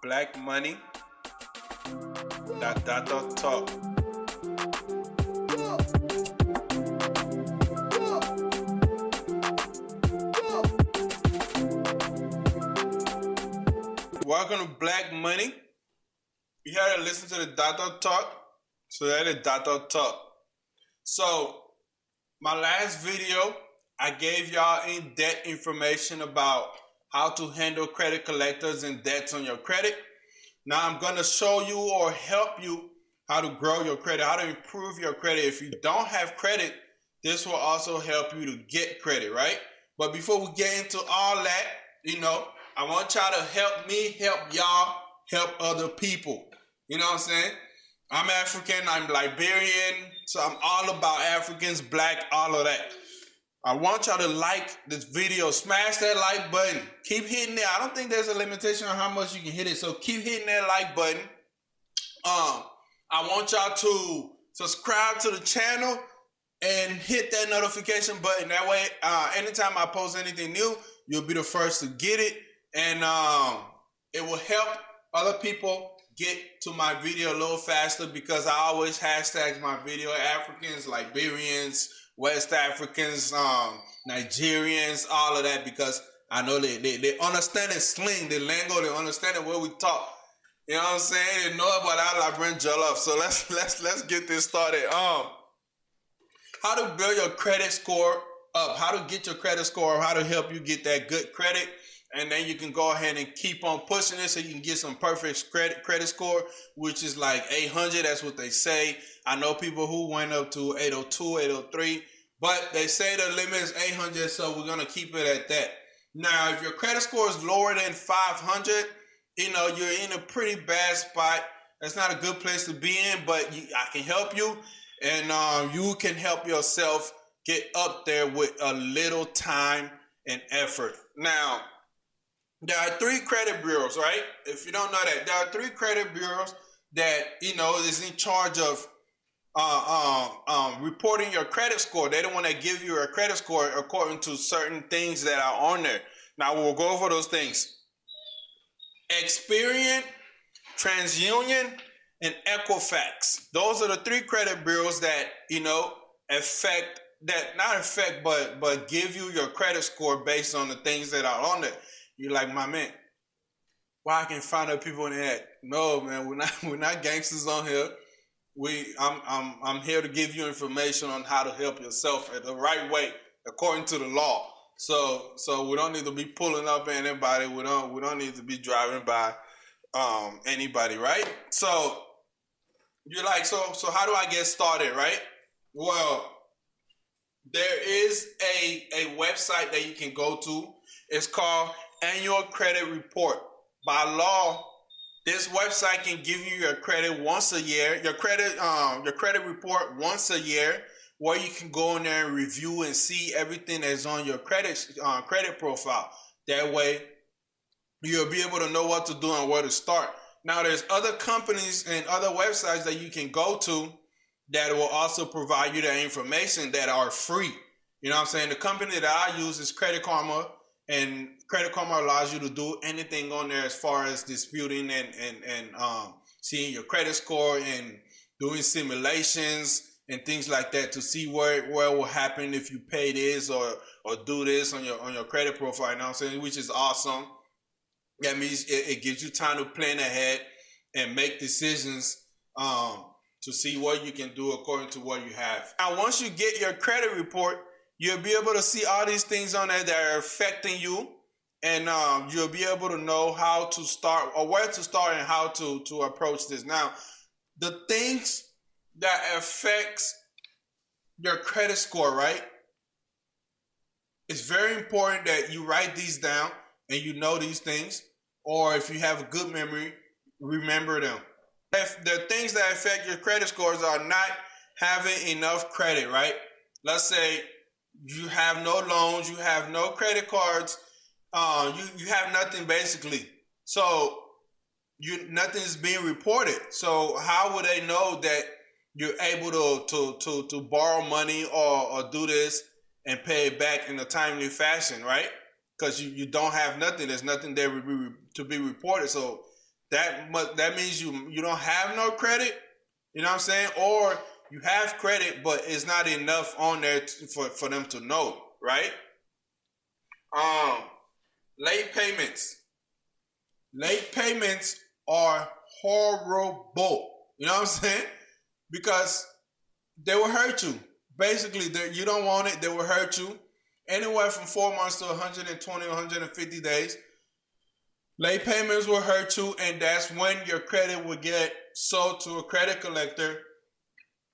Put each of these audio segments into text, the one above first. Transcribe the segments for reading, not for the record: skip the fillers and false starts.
Black money. That talk. Welcome to Black Money. You had to listen to the talk. So that is talk. So my last video, I gave y'all in-depth information about how to handle credit collectors and debts on your credit. Now I'm going to show you or help you how to grow your credit, how to improve your credit. If you don't have credit, this will also help you to get credit, right? But before we get into all that, I want y'all to help me, help y'all, help other people. You know what I'm saying? I'm African, I'm Liberian, so I'm all about Africans, black, all of that. I want y'all to like this video, smash that like button, keep hitting it. I don't think there's a limitation on how much you can hit it, so keep hitting that like button. I want y'all to subscribe to the channel and hit that notification button. That way, anytime I post anything new, you'll be the first to get it, and it will help other people get to my video a little faster, because I always hashtag my video Africans, Liberians, West Africans, Nigerians, all of that, because I know they understand the slang, the lingo, they understand the way we talk. You know what I'm saying? They know about our Liberian jollof. So let's get this started. How to build your credit score up, how to get your credit score up, how to help you get that good credit. And then you can go ahead and keep on pushing it so you can get some perfect credit score, which is like 800. That's what they say. I know people who went up to 802, 803, but they say the limit is 800, so we're going to keep it at that. Now, if your credit score is lower than 500, you're in a pretty bad spot. That's not a good place to be in, but I can help you, and you can help yourself get up there with a little time and effort. Now, there are 3 credit bureaus, right? If you don't know that, there are 3 credit bureaus that, is in charge of reporting your credit score. They don't want to give you a credit score according to certain things that are on there. Now, we'll go over those things. Experian, TransUnion, and Equifax. Those are the 3 credit bureaus that, but give you your credit score based on the things that are on there. You're like, my man, why I can find out people in the net? No, man, we're not gangsters on here. I'm here to give you information on how to help yourself in the right way according to the law. So we don't need to be pulling up anybody. We don't need to be driving by anybody, right? So you're like, so how do I get started, right? Well, there is a website that you can go to. It's called Annual Credit Report. By law, this website can give you your credit once a year, your credit report once a year, where you can go in there and review and see everything that's on your credit profile. That way, you'll be able to know what to do and where to start. Now, there's other companies and other websites that you can go to that will also provide you the information that are free. You know what I'm saying? The company that I use is Credit Karma. And Credit Karma allows you to do anything on there as far as disputing and seeing your credit score and doing simulations and things like that to see where will happen if you pay this or do this on your credit profile. You know what I'm saying? Which is awesome. That means it gives you time to plan ahead and make decisions to see what you can do according to what you have. Now, once you get your credit report, you'll be able to see all these things on there that are affecting you, and you'll be able to know how to start or where to start and how to approach this. Now, the things that affects your credit score, right? It's very important that you write these down and you know these things, or if you have a good memory, remember them. If the things that affect your credit scores are not having enough credit, right? Let's say you have no loans, you have no credit cards, you have nothing basically. So nothing's being reported. So how would they know that you're able to borrow money or do this and pay it back in a timely fashion, right? Because you don't have nothing. There's nothing there to be reported. So that means you don't have no credit. You know what I'm saying? Or you have credit, but it's not enough on there for them to know, right? Um, late payments. Late payments are horrible. You know what I'm saying? Because they will hurt you. Basically, you don't want it. They will hurt you. Anywhere from 4 months to 120, 150 days. Late payments will hurt you, and that's when your credit will get sold to a credit collector.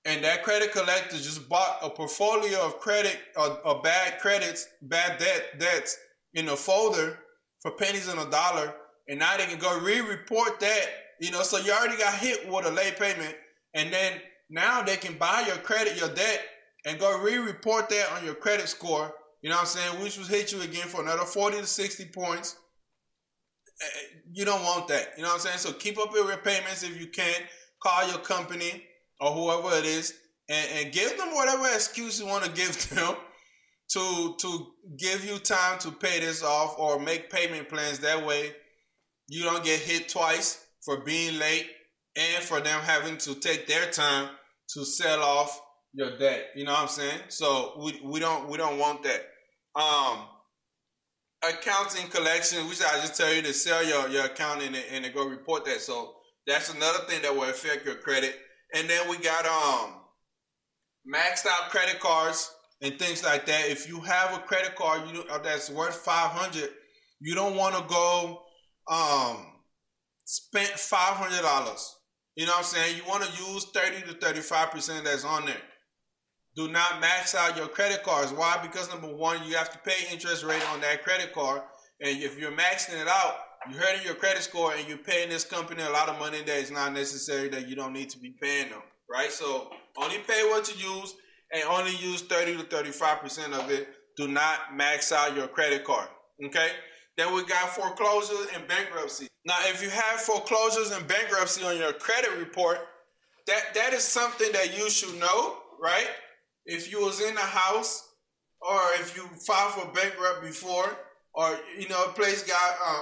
And that credit collector just bought a portfolio of credit or bad credits, bad debts in a folder for pennies on a dollar. And now they can go re-report that, so you already got hit with a late payment. And then now they can buy your credit, your debt, and go re-report that on your credit score. You know what I'm saying? Which will hit you again for another 40 to 60 points. You don't want that. You know what I'm saying? So keep up your payments if you can. Call your company or whoever it is and give them whatever excuse you want to give them to give you time to pay this off or make payment plans. That way you don't get hit twice for being late and for them having to take their time to sell off your debt. You know what I'm saying? So we don't want that. Accounting collection, which I just tell you to sell your account and to go report that. So that's another thing that will affect your credit. And then we got maxed out credit cards and things like that. If you have a credit card that's worth $500, you don't want to go spend $500. You know what I'm saying? You want to use 30 to 35% that's on there. Do not max out your credit cards. Why? Because number one, you have to pay interest rate on that credit card. And if you're maxing it out, you're hurting your credit score and you're paying this company a lot of money that is not necessary, that you don't need to be paying them, right? So only pay what you use and only use 30 to 35% of it. Do not max out your credit card, okay? Then we got foreclosures and bankruptcy. Now, if you have foreclosures and bankruptcy on your credit report, that is something that you should know, right? If you was in a house or if you filed for bankrupt before or, a place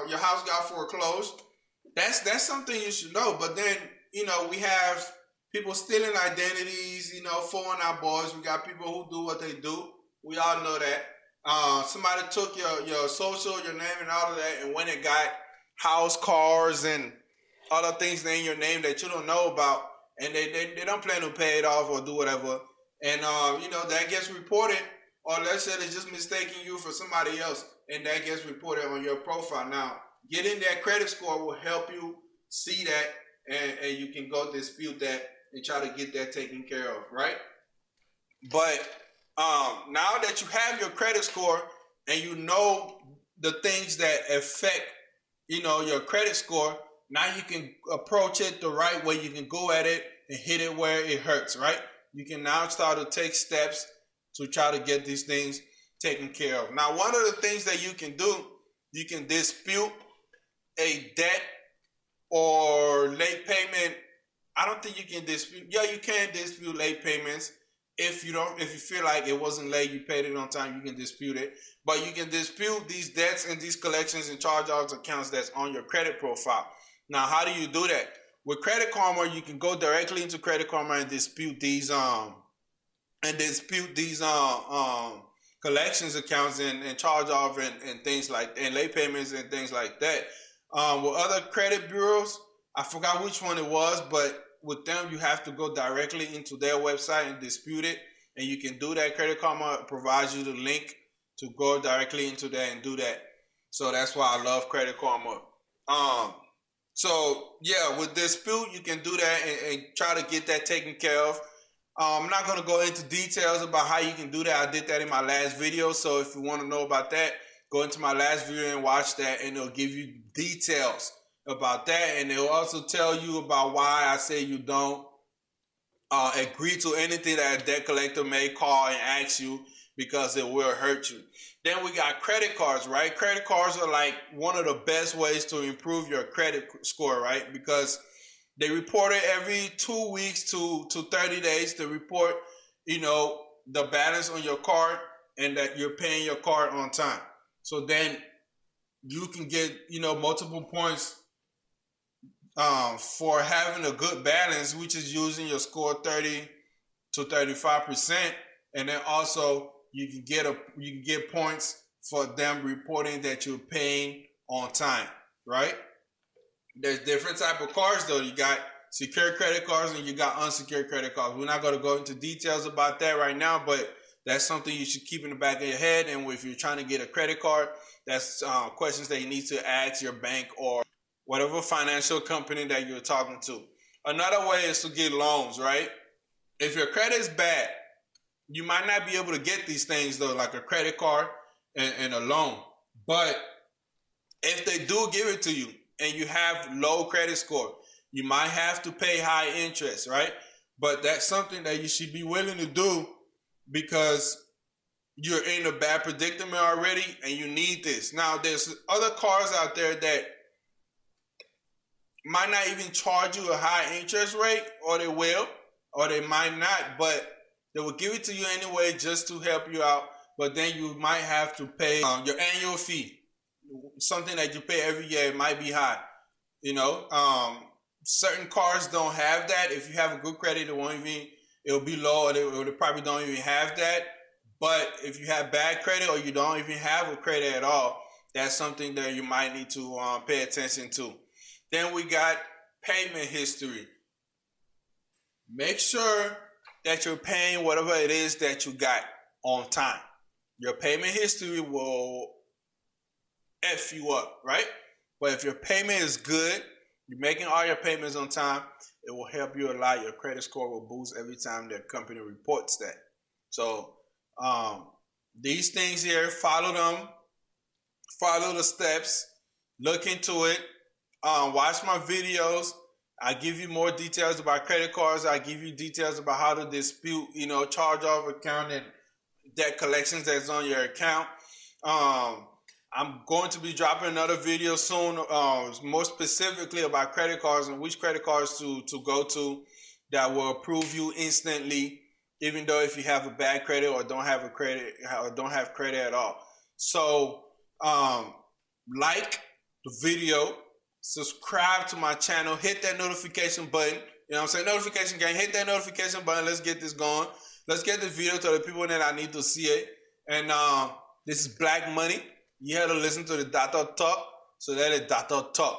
your house got foreclosed, that's something you should know. But then, we have people stealing identities, fooling our boys. We got people who do what they do. We all know that. Somebody took your social, your name and all of that and went and got house, cars and other things in your name that you don't know about. And they don't plan to pay it off or do whatever. And, that gets reported, or let's say they're just mistaking you for somebody else, and that gets reported on your profile. Now, getting that credit score will help you see that, and you can go dispute that and try to get that taken care of, right? But now that you have your credit score and you know the things that affect, your credit score, now you can approach it the right way. You can go at it and hit it where it hurts, right? You can now start to take steps to try to get these things taken care of. Now, one of the things that you can do, you can dispute a debt or late payment. I don't think you can dispute. Yeah, you can dispute late payments. If you feel like it wasn't late, you paid it on time, you can dispute it. But you can dispute these debts and these collections and charge-offs accounts that's on your credit profile. Now, how do you do that? With Credit Karma, you can go directly into Credit Karma and dispute these collections accounts and charge off and things like and late payments and things like that. With other credit bureaus, I forgot which one it was, but with them you have to go directly into their website and dispute it, and you can do that. Credit Karma provides you the link to go directly into that and do that. So that's why I love Credit Karma. So yeah, with dispute, you can do that and try to get that taken care of. I'm not going to go into details about how you can do that. I did that in my last video. So if you want to know about that, go into my last video and watch that, and it'll give you details about that. And it'll also tell you about why I say you don't agree to anything that a debt collector may call and ask you, because it will hurt you. Then we got credit cards, right? Credit cards are like one of the best ways to improve your credit score, right? Because they report it every 2 weeks to 30 days to report, the balance on your card and that you're paying your card on time. So then you can get, multiple points for having a good balance, which is using your score 30 to 35%, and then also you can get points for them reporting that you're paying on time, right? There's different type of cards though. You got secured credit cards and you got unsecured credit cards. We're not going to go into details about that right now, but that's something you should keep in the back of your head. And if you're trying to get a credit card, that's questions that you need to ask your bank or whatever financial company that you're talking to. Another way is to get loans, right? If your credit is bad, you might not be able to get these things though, like a credit card and a loan. But if they do give it to you and you have low credit score, you might have to pay high interest, right? But that's something that you should be willing to do because you're in a bad predicament already and you need this. Now, there's other cars out there that might not even charge you a high interest rate, or they will, or they might not, but they will give it to you anyway just to help you out. But then you might have to pay your annual fee. Something that you pay every year. It might be high. You know, certain cars don't have that. If you have a good credit, it'll be low, or they probably don't even have that. But if you have bad credit or you don't even have a credit at all, that's something that you might need to pay attention to. Then we got payment history. Make sure that you're paying whatever it is that you got on time. Your payment history will F you up, right? But if your payment is good, you're making all your payments on time, it will help you a lot. Your credit score will boost every time the company reports that. So these things here, follow them, follow the steps, look into it, watch my videos. I give you more details about credit cards. I give you details about how to dispute, charge-off account and debt collections that's on your account. I'm going to be dropping another video soon, more specifically about credit cards and which credit cards to go to that will approve you instantly, even though if you have a bad credit or don't have credit at all. So, like the video, subscribe to my channel, hit that notification button. You know what I'm saying? Notification gang, hit that notification button. Let's get this going. Let's get the video to the people that I need to see it. And this is Black Money. You had to listen to the Data Talk, so that is Data Talk.